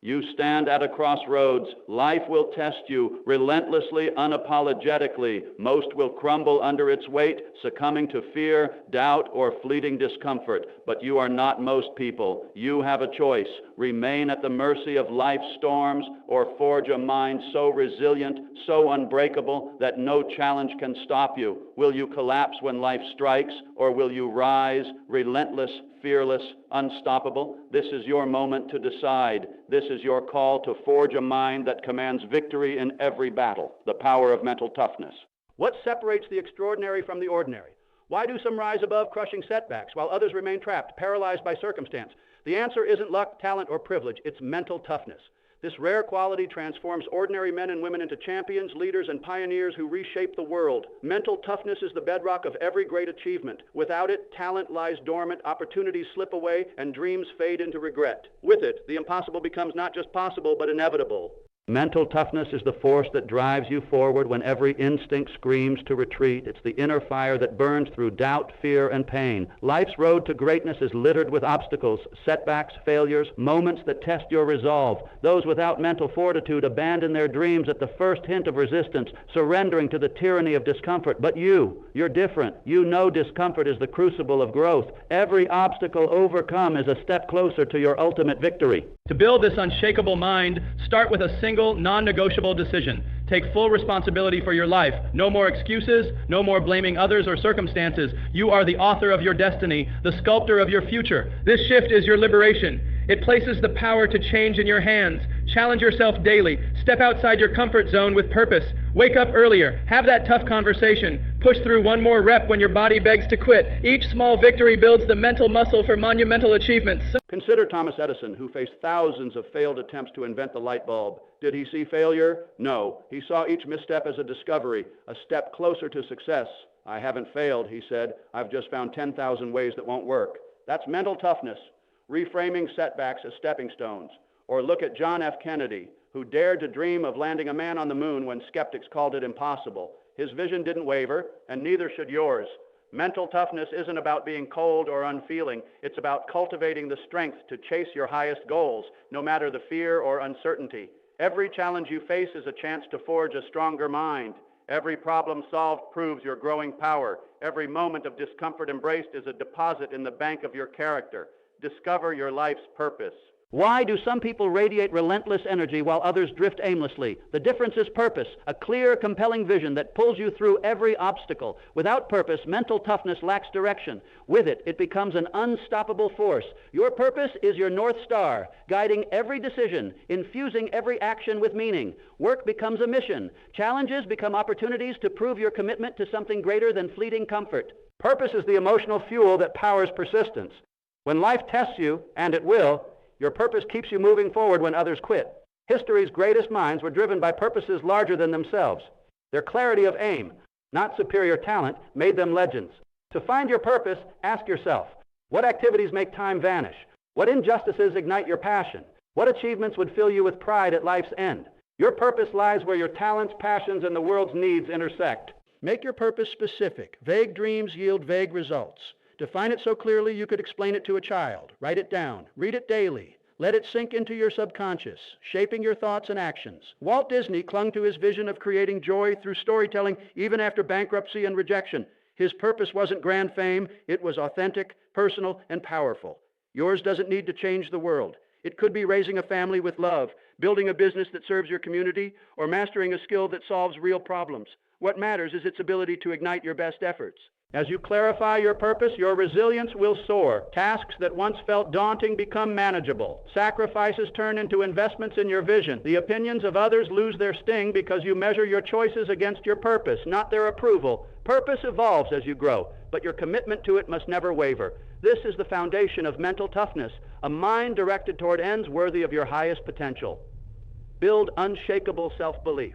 You stand at a crossroads. Life will test you relentlessly, unapologetically. Most will crumble under its weight, succumbing to fear, doubt, or fleeting discomfort. But you are not most people. You have a choice. Remain at the mercy of life's storms, or forge a mind so resilient, so unbreakable, that no challenge can stop you. Will you collapse when life strikes, or will you rise, relentless, fearless, unstoppable? This is your moment to decide. This is your call to forge a mind that commands victory in every battle. The power of mental toughness. What separates the extraordinary from the ordinary? Why do some rise above crushing setbacks while others remain trapped, paralyzed by circumstance? The answer isn't luck, talent, or privilege. It's mental toughness. This rare quality transforms ordinary men and women into champions, leaders, and pioneers who reshape the world. Mental toughness is the bedrock of every great achievement. Without it, talent lies dormant, opportunities slip away, and dreams fade into regret. With it, the impossible becomes not just possible, but inevitable. Mental toughness is the force that drives you forward when every instinct screams to retreat. It's the inner fire that burns through doubt, fear, and pain. Life's road to greatness is littered with obstacles, setbacks, failures, moments that test your resolve. Those without mental fortitude abandon their dreams at the first hint of resistance, surrendering to the tyranny of discomfort. But you're different. You know discomfort is the crucible of growth. Every obstacle overcome is a step closer to your ultimate victory. To build this unshakable mind, start with a single, non-negotiable decision. Take full responsibility for your life. No more excuses, no more blaming others or circumstances. You are the author of your destiny, the sculptor of your future. This shift is your liberation. It places the power to change in your hands. Challenge yourself daily. Step outside your comfort zone with purpose. Wake up earlier. Have that tough conversation. Push through one more rep when your body begs to quit. Each small victory builds the mental muscle for monumental achievements. Consider Thomas Edison, who faced thousands of failed attempts to invent the light bulb. Did he see failure? No. He saw each misstep as a discovery, a step closer to success. I haven't failed, he said. I've just found 10,000 ways that won't work. That's mental toughness, reframing setbacks as stepping stones. Or look at John F. Kennedy, who dared to dream of landing a man on the moon when skeptics called it impossible. His vision didn't waver, and neither should yours. Mental toughness isn't about being cold or unfeeling. It's about cultivating the strength to chase your highest goals, no matter the fear or uncertainty. Every challenge you face is a chance to forge a stronger mind. Every problem solved proves your growing power. Every moment of discomfort embraced is a deposit in the bank of your character. Discover your life's purpose. Why do some people radiate relentless energy while others drift aimlessly? The difference is purpose, a clear, compelling vision that pulls you through every obstacle. Without purpose, mental toughness lacks direction. With it, it becomes an unstoppable force. Your purpose is your North Star, guiding every decision, infusing every action with meaning. Work becomes a mission. Challenges become opportunities to prove your commitment to something greater than fleeting comfort. Purpose is the emotional fuel that powers persistence. When life tests you, and it will, your purpose keeps you moving forward when others quit. History's greatest minds were driven by purposes larger than themselves. Their clarity of aim, not superior talent, made them legends. To find your purpose, ask yourself, what activities make time vanish? What injustices ignite your passion? What achievements would fill you with pride at life's end? Your purpose lies where your talents, passions, and the world's needs intersect. Make your purpose specific. Vague dreams yield vague results. Define it so clearly you could explain it to a child. Write it down. Read it daily. Let it sink into your subconscious, shaping your thoughts and actions. Walt Disney clung to his vision of creating joy through storytelling even after bankruptcy and rejection. His purpose wasn't grand fame. It was authentic, personal, and powerful. Yours doesn't need to change the world. It could be raising a family with love, building a business that serves your community, or mastering a skill that solves real problems. What matters is its ability to ignite your best efforts. As you clarify your purpose, your resilience will soar. Tasks that once felt daunting become manageable. Sacrifices turn into investments in your vision. The opinions of others lose their sting because you measure your choices against your purpose, not their approval. Purpose evolves as you grow, but your commitment to it must never waver. This is the foundation of mental toughness, a mind directed toward ends worthy of your highest potential. Build unshakable self-belief.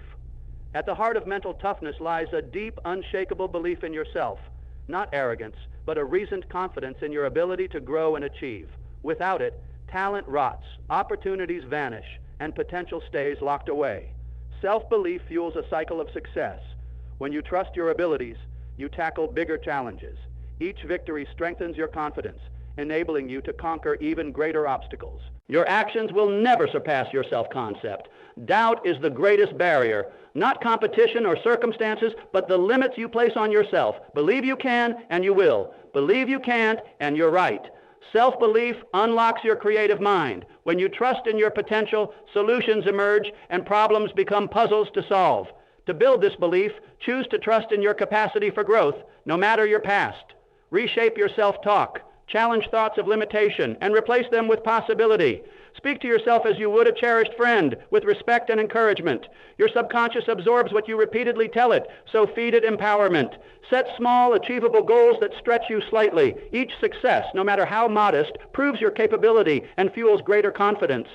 At the heart of mental toughness lies a deep, unshakable belief in yourself. Not arrogance, but a reasoned confidence in your ability to grow and achieve. Without it, talent rots, opportunities vanish, and potential stays locked away. Self-belief fuels a cycle of success. When you trust your abilities, you tackle bigger challenges. Each victory strengthens your confidence, enabling you to conquer even greater obstacles. Your actions will never surpass your self-concept. Doubt is the greatest barrier, not competition or circumstances, but the limits you place on yourself. Believe you can, and you will. Believe you can't, and you're right. Self-belief unlocks your creative mind. When you trust in your potential, solutions emerge and problems become puzzles to solve. To build this belief, choose to trust in your capacity for growth, no matter your past. Reshape your self-talk. Challenge thoughts of limitation and replace them with possibility. Speak to yourself as you would a cherished friend, with respect and encouragement. Your subconscious absorbs what you repeatedly tell it, so feed it empowerment. Set small, achievable goals that stretch you slightly. Each success, no matter how modest, proves your capability and fuels greater confidence.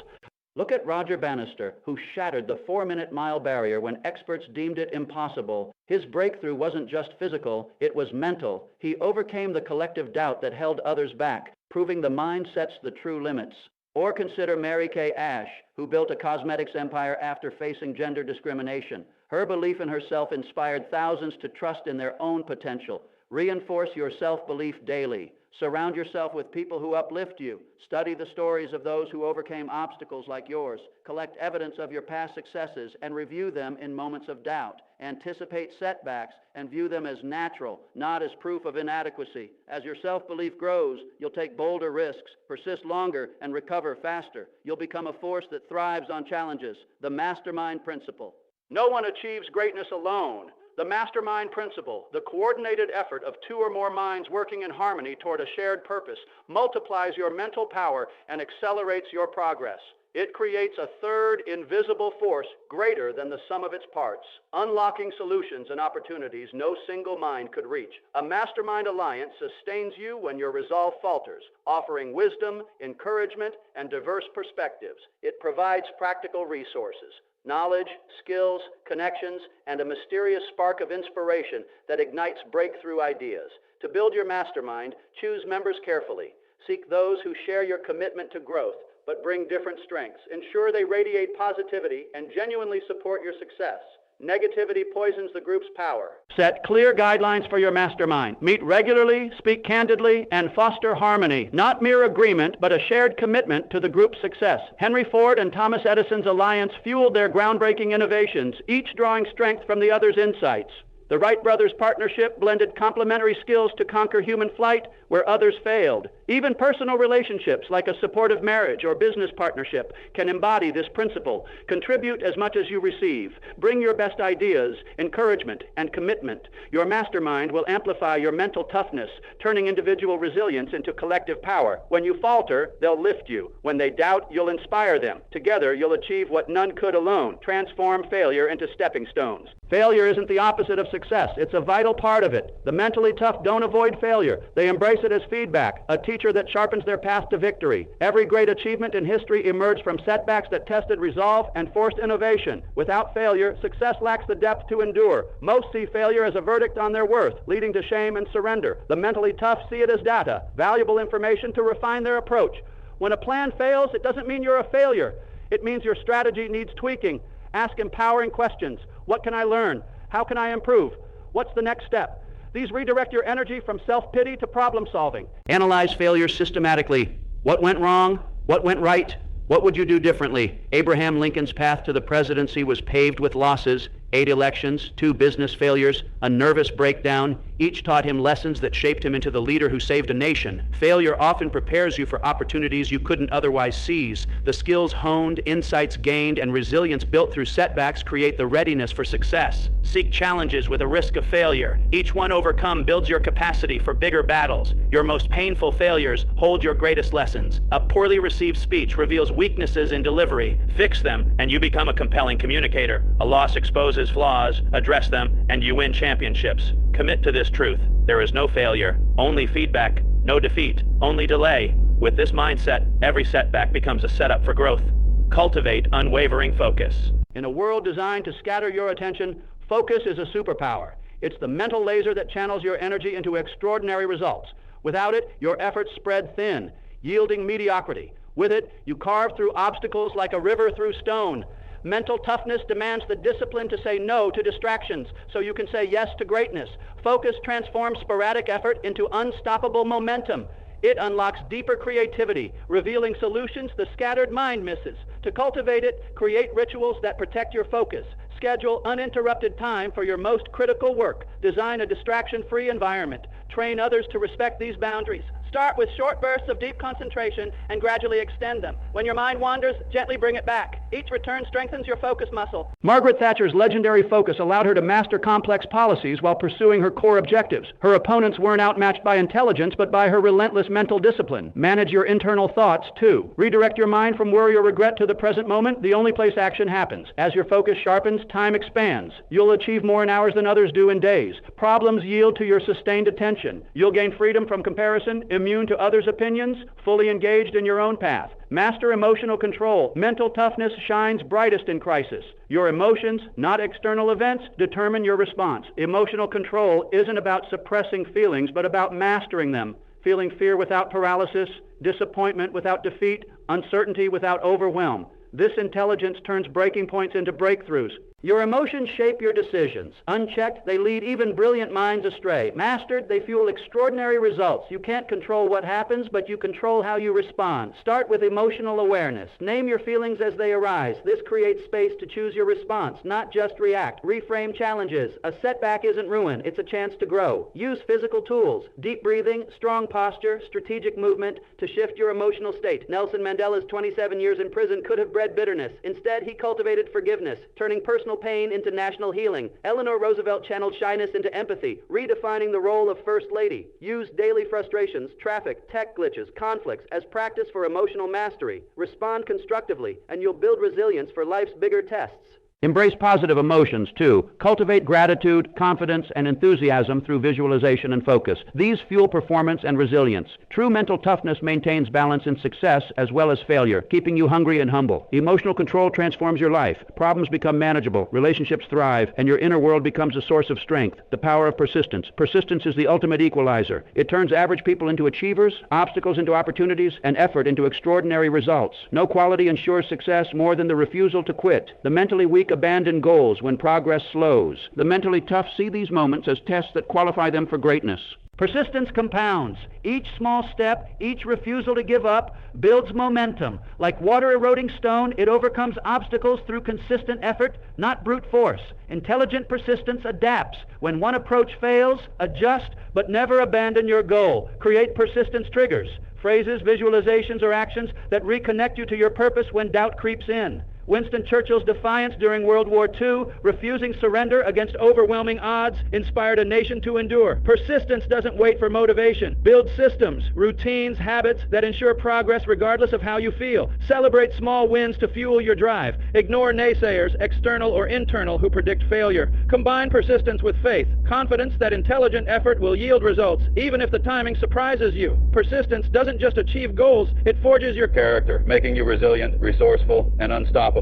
Look at Roger Bannister, who shattered the 4-minute mile barrier when experts deemed it impossible. His breakthrough wasn't just physical, it was mental. He overcame the collective doubt that held others back, proving the mind sets the true limits. Or consider Mary Kay Ash, who built a cosmetics empire after facing gender discrimination. Her belief in herself inspired thousands to trust in their own potential. Reinforce your self-belief daily. Surround yourself with people who uplift you. Study the stories of those who overcame obstacles like yours. Collect evidence of your past successes and review them in moments of doubt. Anticipate setbacks and view them as natural, not as proof of inadequacy. As your self-belief grows, you'll take bolder risks, persist longer, and recover faster. You'll become a force that thrives on challenges. The mastermind principle. No one achieves greatness alone. The mastermind principle, the coordinated effort of 2 or more minds working in harmony toward a shared purpose, multiplies your mental power and accelerates your progress. It creates a third invisible force greater than the sum of its parts, unlocking solutions and opportunities no single mind could reach. A mastermind alliance sustains you when your resolve falters, offering wisdom, encouragement, and diverse perspectives. It provides practical resources, knowledge, skills, connections, and a mysterious spark of inspiration that ignites breakthrough ideas. To build your mastermind, choose members carefully. Seek those who share your commitment to growth, but bring different strengths. Ensure they radiate positivity and genuinely support your success. Negativity poisons the group's power. Set clear guidelines for your mastermind. Meet regularly, speak candidly, and foster harmony. Not mere agreement, but a shared commitment to the group's success. Henry Ford and Thomas Edison's alliance fueled their groundbreaking innovations, each drawing strength from the other's insights. The Wright brothers' partnership blended complementary skills to conquer human flight where others failed. Even personal relationships like a supportive marriage or business partnership can embody this principle. Contribute as much as you receive. Bring your best ideas, encouragement, and commitment. Your mastermind will amplify your mental toughness, turning individual resilience into collective power. When you falter, they'll lift you. When they doubt, you'll inspire them. Together, you'll achieve what none could alone. Transform failure into stepping stones. Failure isn't the opposite of success. It's a vital part of it. The mentally tough don't avoid failure. They embrace it as feedback, a teacher that sharpens their path to victory. Every great achievement in history emerged from setbacks that tested resolve and forced innovation. Without failure, success lacks the depth to endure. Most see failure as a verdict on their worth, leading to shame and surrender. The mentally tough see it as data, valuable information to refine their approach. When a plan fails, it doesn't mean you're a failure. It means your strategy needs tweaking. Ask empowering questions. What can I learn? How can I improve? What's the next step? These redirect your energy from self-pity to problem solving. Analyze failure systematically. What went wrong? What went right? What would you do differently? Abraham Lincoln's path to the presidency was paved with losses, 8 elections, 2 business failures, a nervous breakdown. Each taught him lessons that shaped him into the leader who saved a nation. Failure often prepares you for opportunities you couldn't otherwise seize. The skills honed, insights gained, and resilience built through setbacks create the readiness for success. Seek challenges with a risk of failure. Each one overcome builds your capacity for bigger battles. Your most painful failures hold your greatest lessons. A poorly received speech reveals weaknesses in delivery. Fix them, and you become a compelling communicator. A loss exposes flaws, address them, and you win championships. Commit to this truth. There is no failure, only feedback, no defeat, only delay. With this mindset, every setback becomes a setup for growth. Cultivate unwavering focus. In a world designed to scatter your attention, focus is a superpower. It's the mental laser that channels your energy into extraordinary results. Without it, your efforts spread thin, yielding mediocrity. With it, you carve through obstacles like a river through stone. Mental toughness demands the discipline to say no to distractions so you can say yes to greatness. Focus transforms sporadic effort into unstoppable momentum. It unlocks deeper creativity, revealing solutions the scattered mind misses. To cultivate it, create rituals that protect your focus. Schedule uninterrupted time for your most critical work. Design a distraction-free environment. Train others to respect these boundaries. Start with short bursts of deep concentration and gradually extend them. When your mind wanders, gently bring it back. Each return strengthens your focus muscle. Margaret Thatcher's legendary focus allowed her to master complex policies while pursuing her core objectives. Her opponents weren't outmatched by intelligence, but by her relentless mental discipline. Manage your internal thoughts, too. Redirect your mind from worry or regret to the present moment, the only place action happens. As your focus sharpens, time expands. You'll achieve more in hours than others do in days. Problems yield to your sustained attention. You'll gain freedom from comparison, immune to others' opinions, fully engaged in your own path. Master emotional control. Mental toughness shines brightest in crisis. Your emotions, not external events, determine your response. Emotional control isn't about suppressing feelings, but about mastering them. Feeling fear without paralysis, disappointment without defeat, uncertainty without overwhelm. This intelligence turns breaking points into breakthroughs. Your emotions shape your decisions. Unchecked, they lead even brilliant minds astray. Mastered, they fuel extraordinary results. You can't control what happens, but you control how you respond. Start with emotional awareness. Name your feelings as they arise. This creates space to choose your response, not just react. Reframe challenges. A setback isn't ruin. It's a chance to grow. Use physical tools. Deep breathing, strong posture, strategic movement to shift your emotional state. Nelson Mandela's 27 years in prison could have bred bitterness. Instead, he cultivated forgiveness, turning personal pain into national healing. Eleanor Roosevelt channeled shyness into empathy, redefining the role of First Lady. Use daily frustrations, traffic, tech glitches, conflicts as practice for emotional mastery. Respond constructively, and you'll build resilience for life's bigger tests. Embrace positive emotions, too. Cultivate gratitude, confidence, and enthusiasm through visualization and focus. These fuel performance and resilience. True mental toughness maintains balance in success as well as failure, keeping you hungry and humble. Emotional control transforms your life. Problems become manageable, relationships thrive, and your inner world becomes a source of strength. The power of persistence. Persistence is the ultimate equalizer. It turns average people into achievers, obstacles into opportunities, and effort into extraordinary results. No quality ensures success more than the refusal to quit. The mentally weak abandon goals when progress slows. The mentally tough see these moments as tests that qualify them for greatness. Persistence compounds. Each small step, each refusal to give up, builds momentum. Like water eroding stone, it overcomes obstacles through consistent effort, not brute force. Intelligent persistence adapts. When one approach fails, adjust, but never abandon your goal. Create persistence triggers. Phrases, visualizations, or actions that reconnect you to your purpose when doubt creeps in. Winston Churchill's defiance during World War II, refusing surrender against overwhelming odds, inspired a nation to endure. Persistence doesn't wait for motivation. Build systems, routines, habits that ensure progress regardless of how you feel. Celebrate small wins to fuel your drive. Ignore naysayers, external or internal, who predict failure. Combine persistence with faith, confidence that intelligent effort will yield results, even if the timing surprises you. Persistence doesn't just achieve goals, it forges your character, making you resilient, resourceful, and unstoppable.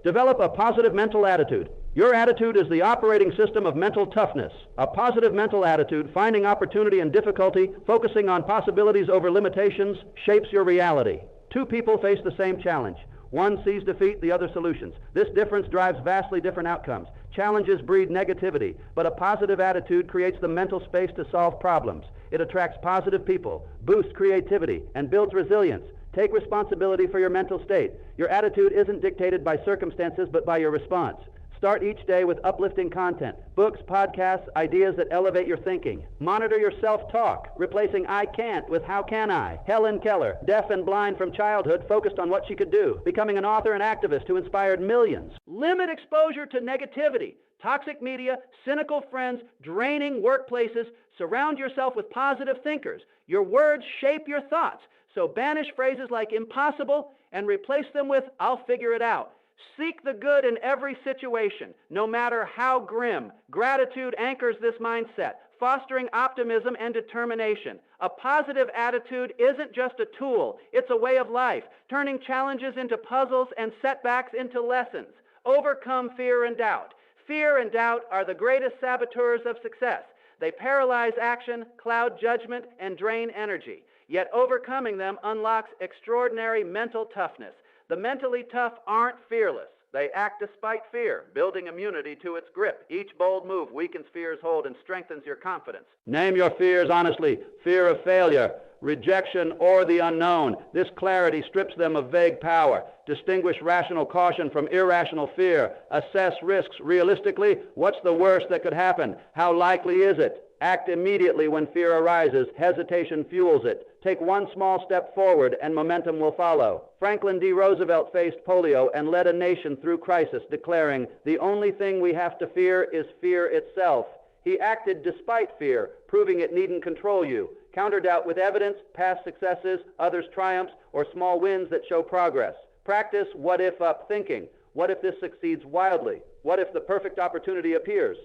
Develop a positive mental attitude. Your attitude is the operating system of mental toughness. A positive mental attitude, finding opportunity in difficulty, focusing on possibilities over limitations, shapes your reality. Two people face the same challenge. One sees defeat, the other solutions. This difference drives vastly different outcomes. Challenges breed negativity, but a positive attitude creates the mental space to solve problems. It attracts positive people, boosts creativity, and builds resilience. Take responsibility for your mental state. Your attitude isn't dictated by circumstances, but by your response. Start each day with uplifting content, books, podcasts, ideas that elevate your thinking. Monitor your self-talk, replacing I can't with how can I. Helen Keller, deaf and blind from childhood, focused on what she could do, becoming an author and activist who inspired millions. Limit exposure to negativity, toxic media, cynical friends, draining workplaces. Surround yourself with positive thinkers. Your words shape your thoughts. So banish phrases like impossible and replace them with I'll figure it out. Seek the good in every situation, no matter how grim. Gratitude anchors this mindset, fostering optimism and determination. A positive attitude isn't just a tool, it's a way of life, turning challenges into puzzles and setbacks into lessons. Overcome fear and doubt. Fear and doubt are the greatest saboteurs of success. They paralyze action, cloud judgment, and drain energy. Yet overcoming them unlocks extraordinary mental toughness. The mentally tough aren't fearless. They act despite fear, building immunity to its grip. Each bold move weakens fear's hold and strengthens your confidence. Name your fears honestly. Fear of failure, rejection, or the unknown. This clarity strips them of vague power. Distinguish rational caution from irrational fear. Assess risks realistically. What's the worst that could happen? How likely is it? Act immediately when fear arises. Hesitation fuels it. Take one small step forward and momentum will follow. Franklin D. Roosevelt faced polio and led a nation through crisis, declaring, "The only thing we have to fear is fear itself." He acted despite fear, proving it needn't control you. Counter doubt with evidence, past successes, others' triumphs, or small wins that show progress. Practice what-if-up thinking. What if this succeeds wildly? What if the perfect opportunity appears?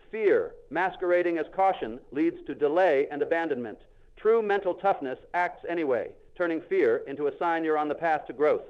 Fear, masquerading as caution, leads to delay and abandonment. True mental toughness acts anyway, turning fear into a sign you're on the path to growth.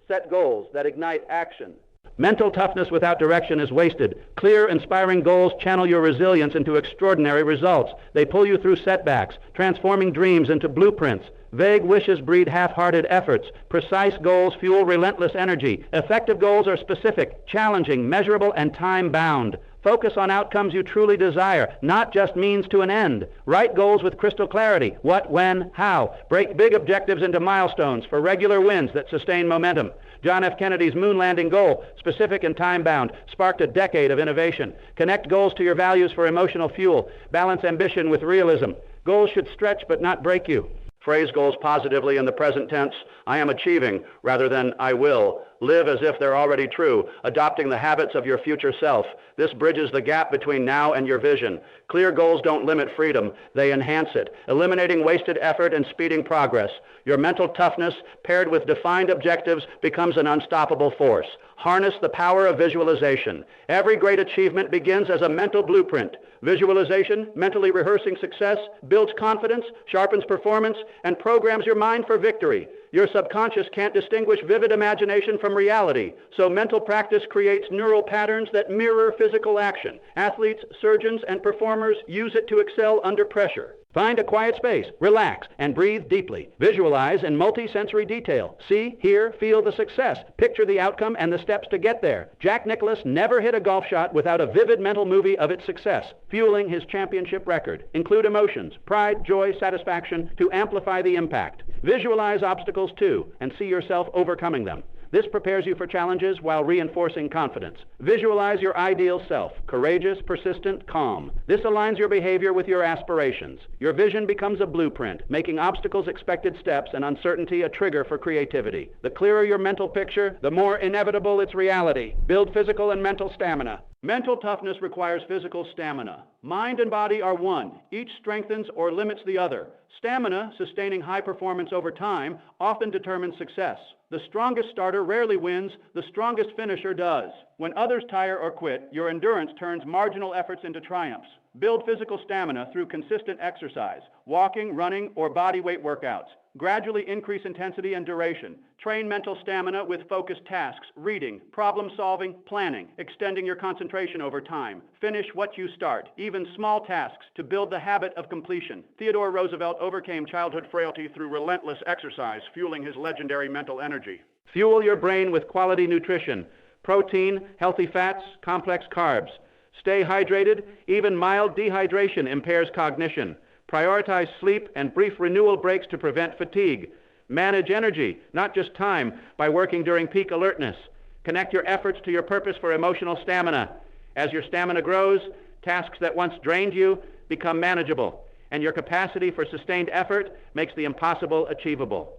Set goals that ignite action. Mental toughness without direction is wasted. Clear, inspiring goals channel your resilience into extraordinary results. They pull you through setbacks, transforming dreams into blueprints. Vague wishes breed half-hearted efforts. Precise goals fuel relentless energy. Effective goals are specific, challenging, measurable, and time-bound. Focus on outcomes you truly desire, not just means to an end. Write goals with crystal clarity. What, when, how. Break big objectives into milestones for regular wins that sustain momentum. John F. Kennedy's moon landing goal, specific and time-bound, sparked a decade of innovation. Connect goals to your values for emotional fuel. Balance ambition with realism. Goals should stretch but not break you. Phrase goals positively in the present tense. I am achieving rather than I will. Live as if they're already true, adopting the habits of your future self. This bridges the gap between now and your vision. Clear goals don't limit freedom. They enhance it, eliminating wasted effort and speeding progress. Your mental toughness, paired with defined objectives, becomes an unstoppable force. Harness the power of visualization. Every great achievement begins as a mental blueprint. Visualization, mentally rehearsing success, builds confidence, sharpens performance, and programs your mind for victory. Your subconscious can't distinguish vivid imagination from reality, so mental practice creates neural patterns that mirror physical action. Athletes, surgeons, and performers use it to excel under pressure. Find a quiet space, relax, and breathe deeply. Visualize in multi-sensory detail. See, hear, feel the success. Picture the outcome and the steps to get there. Jack Nicklaus never hit a golf shot without a vivid mental movie of its success, fueling his championship record. Include emotions, pride, joy, satisfaction to amplify the impact. Visualize obstacles too, and see yourself overcoming them. This prepares you for challenges while reinforcing confidence. Visualize your ideal self, courageous, persistent, calm. This aligns your behavior with your aspirations. Your vision becomes a blueprint, making obstacles expected steps and uncertainty a trigger for creativity. The clearer your mental picture, the more inevitable its reality. Build physical and mental stamina. Mental toughness requires physical stamina. Mind and body are one. Each strengthens or limits the other. Stamina, sustaining high performance over time, often determines success. The strongest starter rarely wins, the strongest finisher does. When others tire or quit, your endurance turns marginal efforts into triumphs. Build physical stamina through consistent exercise, walking, running, or body weight workouts. Gradually increase intensity and duration. Train mental stamina with focused tasks, reading, problem solving, planning, extending your concentration over time. Finish what you start, even small tasks, to build the habit of completion. Theodore Roosevelt overcame childhood frailty through relentless exercise, fueling his legendary mental energy. Fuel your brain with quality nutrition. Protein, healthy fats, complex carbs. Stay hydrated. Even mild dehydration impairs cognition. Prioritize sleep and brief renewal breaks to prevent fatigue. Manage energy, not just time, by working during peak alertness. Connect your efforts to your purpose for emotional stamina. As your stamina grows, tasks that once drained you become manageable, and your capacity for sustained effort makes the impossible achievable.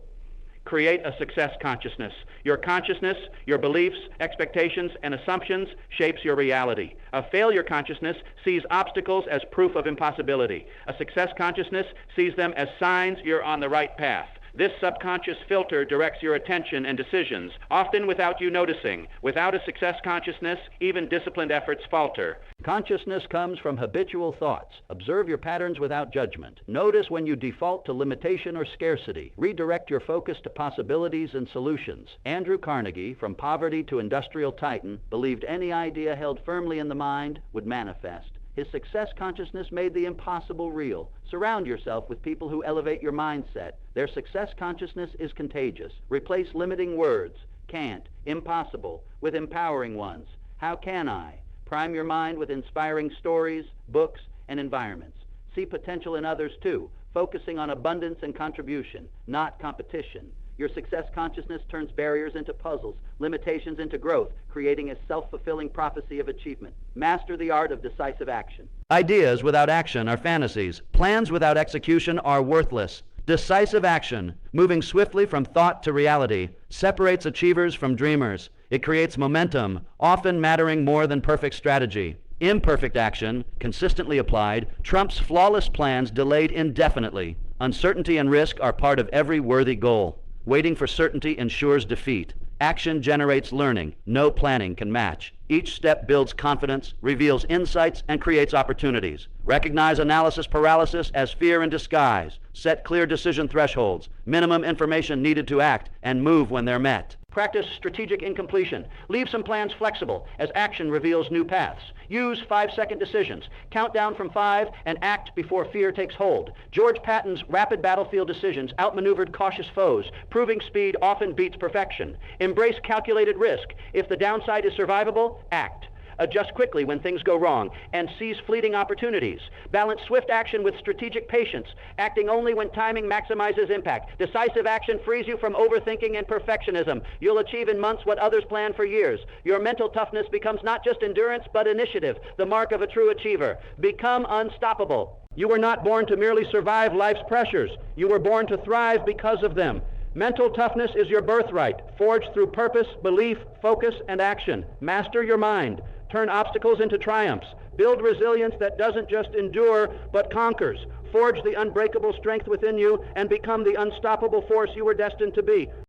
Create a success consciousness. Your consciousness, your beliefs, expectations, and assumptions shapes your reality. A failure consciousness sees obstacles as proof of impossibility. A success consciousness sees them as signs you're on the right path. This subconscious filter directs your attention and decisions, often without you noticing. Without a success consciousness, even disciplined efforts falter. Consciousness comes from habitual thoughts. Observe your patterns without judgment. Notice when you default to limitation or scarcity. Redirect your focus to possibilities and solutions. Andrew Carnegie, from poverty to industrial titan, believed any idea held firmly in the mind would manifest. His success consciousness made the impossible real. Surround yourself with people who elevate your mindset. Their success consciousness is contagious. Replace limiting words. can't, impossible, with empowering ones. How can I? Prime your mind with inspiring stories, books, and environments. See potential in others too, focusing on abundance and contribution, not competition. Your success consciousness turns barriers into puzzles, limitations into growth, creating a self-fulfilling prophecy of achievement. Master the art of decisive action. Ideas without action are fantasies. Plans without execution are worthless. Decisive action, moving swiftly from thought to reality, separates achievers from dreamers. It creates momentum, often mattering more than perfect strategy. Imperfect action, consistently applied, trumps flawless plans delayed indefinitely. Uncertainty and risk are part of every worthy goal. Waiting for certainty ensures defeat. Action generates learning. No planning can match. Each step builds confidence, reveals insights, and creates opportunities. Recognize analysis paralysis as fear in disguise. Set clear decision thresholds, minimum information needed to act, and move when they're met. Practice strategic incompletion. Leave some plans flexible as action reveals new paths. Use 5-second decisions. Count down from 5 and act before fear takes hold. George Patton's rapid battlefield decisions outmaneuvered cautious foes. Proving speed often beats perfection. Embrace calculated risk. If the downside is survivable, act. Adjust quickly when things go wrong, and seize fleeting opportunities. Balance swift action with strategic patience, acting only when timing maximizes impact. Decisive action frees you from overthinking and perfectionism. You'll achieve in months what others plan for years. Your mental toughness becomes not just endurance, but initiative, the mark of a true achiever. Become unstoppable. You were not born to merely survive life's pressures. You were born to thrive because of them. Mental toughness is your birthright, forged through purpose, belief, focus, and action. Master your mind. Turn obstacles into triumphs. Build resilience that doesn't just endure, but conquers. Forge the unbreakable strength within you and become the unstoppable force you were destined to be.